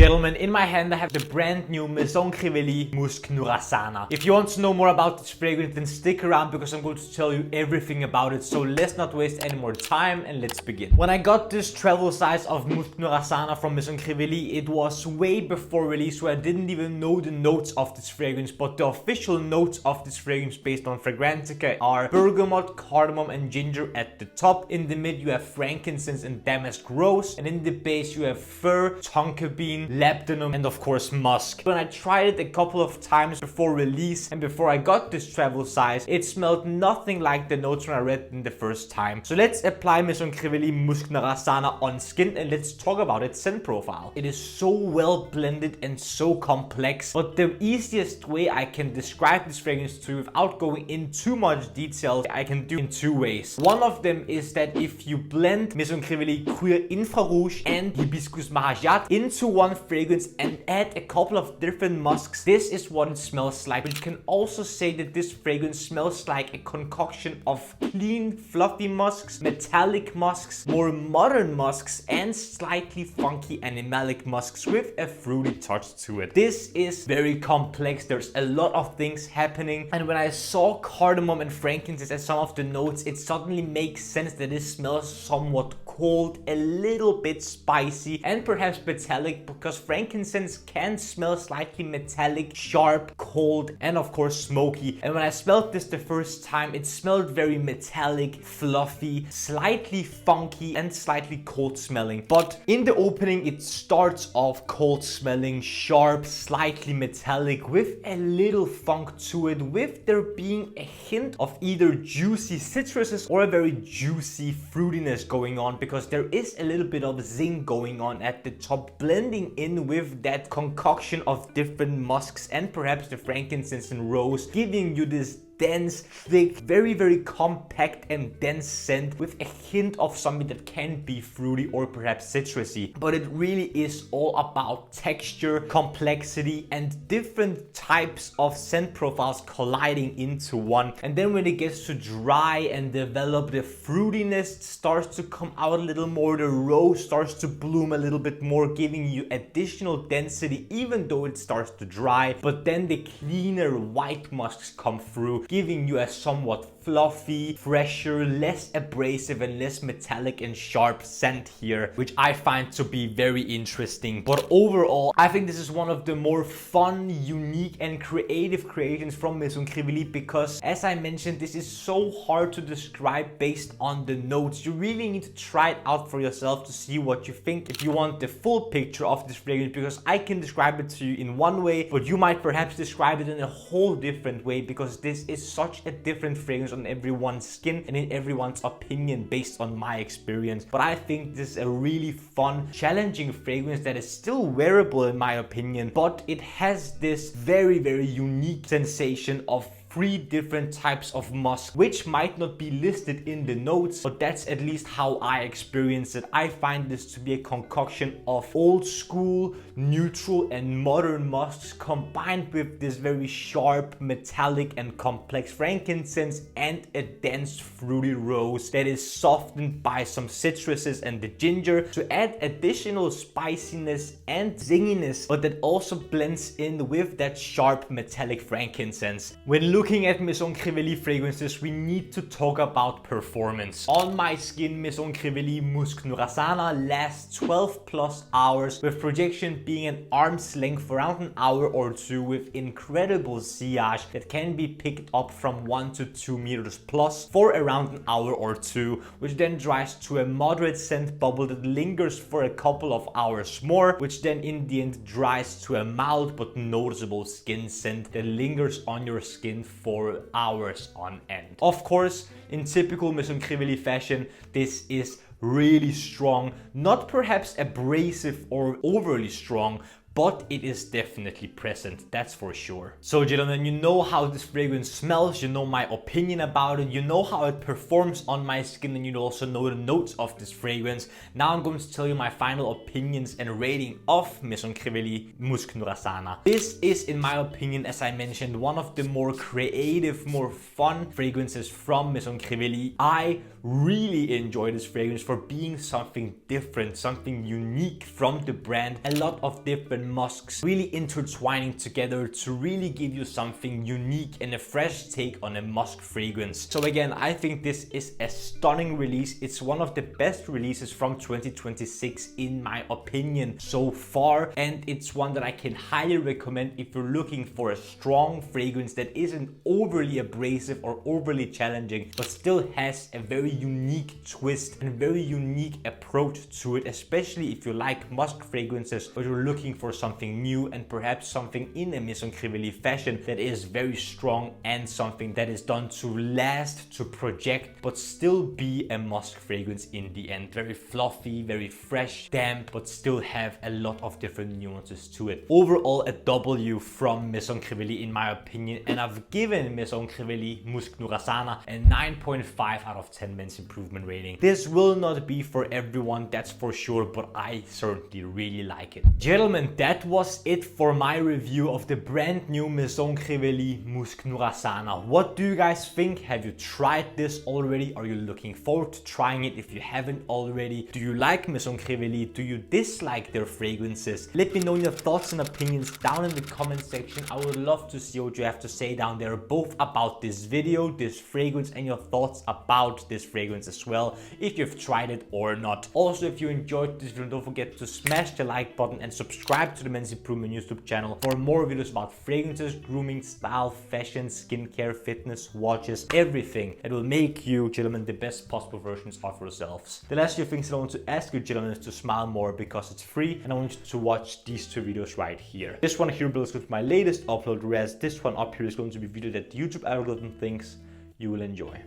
gentlemen, in my hand I have the brand new Maison Crivelli Musc Nurāsana. If you want to know more about this fragrance, then stick around because I'm going to tell you everything about it. So let's not waste any more time and let's begin. When I got this travel size of Musc Nurāsana from Maison Crivelli, it was way before release, so I didn't even know the notes of this fragrance, but the official notes of this fragrance based on Fragrantica are bergamot, cardamom and ginger at the top. In the mid you have frankincense and damask rose, and in the base you have fir, tonka bean, labdanum and of course musk. When I tried it a couple of times before release and before I got this travel size, it smelled nothing like the notes when I read it in the first time. So let's apply Maison Crivelli Musc Nurāsana on skin and let's talk about its scent profile. It is so well blended and so complex, but the easiest way I can describe this fragrance to you without going in too much detail, I can do in two ways. One of them is that if you blend Maison Crivelli Cuir Infrarouge and Hibiscus Mahajat into one fragrance and add a couple of different musks, this is what it smells like. But you can also say that this fragrance smells like a concoction of clean, fluffy musks, metallic musks, more modern musks, and slightly funky animalic musks with a fruity touch to it. This is very complex. There's a lot of things happening, and when I saw cardamom and frankincense as some of the notes, it suddenly makes sense that this smells somewhat cold, a little bit spicy, and perhaps metallic, because frankincense can smell slightly metallic, sharp, cold, and of course smoky. And when I smelled this the first time, it smelled very metallic, fluffy, slightly funky, and slightly cold smelling. But in the opening it starts off cold smelling, sharp, slightly metallic, with a little funk to it, with there being a hint of either juicy citruses or a very juicy fruitiness going on, because there is a little bit of zing going on at the top, blending in with that concoction of different musks and perhaps the frankincense and rose, giving you this dense, thick, very compact and dense scent with a hint of something that can be fruity or perhaps citrusy. But it really is all about texture, complexity, and different types of scent profiles colliding into one. And then when it gets to dry and develop, the fruitiness starts to come out a little more, the rose starts to bloom a little bit more, giving you additional density even though it starts to dry. But then the cleaner white musks come through, giving you a somewhat fluffy, fresher, less abrasive and less metallic and sharp scent here, which I find to be very interesting. But overall, I think this is one of the more fun, unique and creative creations from Maison Crivelli, because as I mentioned, this is so hard to describe based on the notes. You really need to try it out for yourself to see what you think if you want the full picture of this fragrance, because I can describe it to you in one way, but you might perhaps describe it in a whole different way, because this is such a different fragrance on everyone's skin and in everyone's opinion based on my experience. But I think this is a really fun, challenging fragrance that is still wearable in my opinion, but it has this very unique sensation of 3 different types of musk, which might not be listed in the notes, but that's at least how I experience it. I find this to be a concoction of old school, neutral and modern musks combined with this very sharp, metallic and complex frankincense and a dense fruity rose that is softened by some citruses and the ginger to add additional spiciness and zinginess, but that also blends in with that sharp metallic frankincense. When looking at Maison Crivelli fragrances, we need to talk about performance. On my skin, Maison Crivelli Musc Nurāsana lasts 12 plus hours, with projection being an arm's length for around an hour or two, with incredible sillage that can be picked up from 1 to 2 meters plus for around an hour or two, which then dries to a moderate scent bubble that lingers for a couple of hours more, which then in the end dries to a mild but noticeable skin scent that lingers on your skin for hours on end. Of course, in typical Maison Crivelli fashion, this is really strong, not perhaps abrasive or overly strong, but it is definitely present, that's for sure. So gentlemen, you know how this fragrance smells, you know my opinion about it, you know how it performs on my skin, and you also know the notes of this fragrance. Now I'm going to tell you my final opinions and rating of Maison Crivelli Musc Nurāsana. This is, in my opinion, as I mentioned, one of the more creative, more fun fragrances from Maison Crivelli. I really enjoy this fragrance for being something different, something unique from the brand. A lot of different musks really intertwining together to really give you something unique and a fresh take on a musk fragrance. So again, I think this is a stunning release. It's one of the best releases from 2026 in my opinion so far, and it's one that I can highly recommend if you're looking for a strong fragrance that isn't overly abrasive or overly challenging, but still has a very unique twist and very unique approach to it, especially if you like musk fragrances but you're looking for something new and perhaps something in a Maison Crivelli fashion that is very strong and something that is done to last, to project, but still be a musk fragrance in the end. Very fluffy, very fresh, damp, but still have a lot of different nuances to it. Overall, a W from Maison Crivelli in my opinion, and I've given Maison Crivelli Musc Nurāsana a 9.5 out of 10 men's improvement rating. This will not be for everyone, that's for sure, but I certainly really like it. Gentlemen, that was it for my review of the brand new Maison Crivelli Musc Nurāsana. What do you guys think? Have you tried this already? Are you looking forward to trying it if you haven't already? Do you like Maison Crivelli? Do you dislike their fragrances? Let me know your thoughts and opinions down in the comment section. I would love to see what you have to say down there, both about this video, this fragrance, and your thoughts about this fragrance as well, if you've tried it or not. Also, if you enjoyed this video, don't forget to smash the like button and subscribe to the Men's Improvement YouTube channel for more videos about fragrances, grooming, style, fashion, skincare, fitness, watches, everything that will make you, gentlemen, the best possible versions of yourselves. The last few things that I want to ask you, gentlemen, is to smile more because it's free, and I want you to watch these two videos right here. This one here is going to be my latest upload, whereas this one up here is going to be a video that the YouTube algorithm thinks you will enjoy.